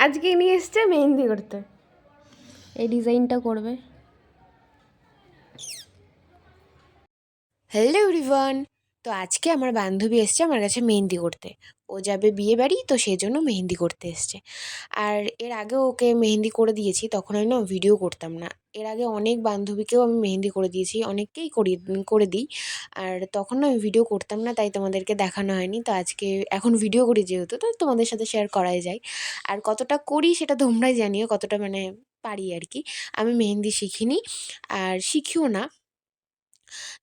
আজকে নিয়ে এসছে মেহেন্দি করতে, এই ডিজাইনটা করবে। হ্যালো এভরিওয়ান, তো আজকে আমার বান্ধবী এসছে আমার কাছে মেহেন্দি করতে। ও যাবে বিয়ে বাড়ি, তো সেই জন্য মেহেন্দি করতে এসছে। আর এর আগেও ওকে মেহেন্দি করে দিয়েছি, তখন আমি না ভিডিও করতাম না। এর আগে অনেক বান্ধবীকেও আমি মেহেন্দি করে দিয়েছি, অনেককেই করে দিই। আর তখন না আমি ভিডিও করতাম না, তাই তোমাদেরকে দেখানো হয়নি। তো আজকে এখন ভিডিও করি যেহেতু, তো তোমাদের সাথে শেয়ার করাই যায়। আর কতটা করি সেটা তোমরাই জানিও, কতটা মানে পারি আর কি। আমি মেহেন্দি শিখিনি, আর শিখিও না।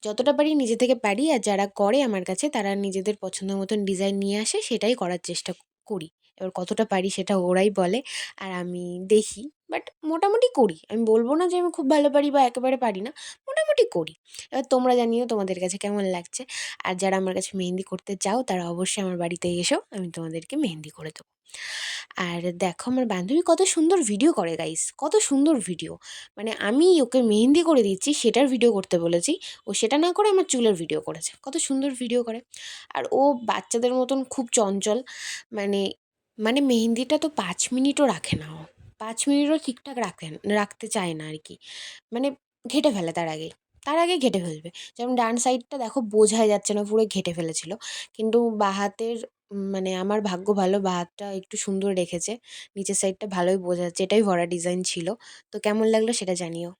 যতটা পারি নিজে থেকে পারি, আর যারা করে আমার কাছে তারা নিজেদের পছন্দ মতন ডিজাইন নিয়ে আসে, সেটাই করার চেষ্টা করি। এবার কতটা পারি সেটা ওরাই বলে, আর আমি দেখি। বাট মোটামুটি করি, আমি বলবো না যে আমি খুব ভালো পারি বা একেবারে পারি না, মোটামুটি করি। এবার তোমরা জানিও তোমাদের কাছে কেমন লাগছে। আর যারা আমার কাছে মেহেন্দি করতে চাও তারা অবশ্যই আমার বাড়িতে এসো, আমি তোমাদেরকে মেহেন্দি করে দেবো। আর দেখো আমার বান্ধবী কত সুন্দর ভিডিও করে গাইস, কত সুন্দর ভিডিও। মানে আমি ওকে মেহেন্দি করে দিচ্ছি সেটার ভিডিও করতে বলেছি, ও সেটা না করে আমার চুলের ভিডিও করেছে। কত সুন্দর ভিডিও করে। আর ও বাচ্চাদের মতন খুব চঞ্চল। মানে মানে মেহেন্দিটা তো 5 মিনিটও রাখে না ও। 5 মিনিটও ঠিকঠাক রাখতে চায় না আর কি। মানে ঘেঁটে ফেলে তার আগে ঘেঁটে ফেলবে। যেমন ডান সাইডটা দেখো বোঝাই যাচ্ছে না, পুরো ঘেঁটে ফেলেছিল। কিন্তু বাঁ হাতের মানে আমার ভাগ্য ভালো, বাঁ হাতটা একটু সুন্দর রেখেছে। নিচের সাইডটা ভালোই বোঝা যাচ্ছে, এটাই ভরা ডিজাইন ছিল। তো কেমন লাগলো সেটা জানিও।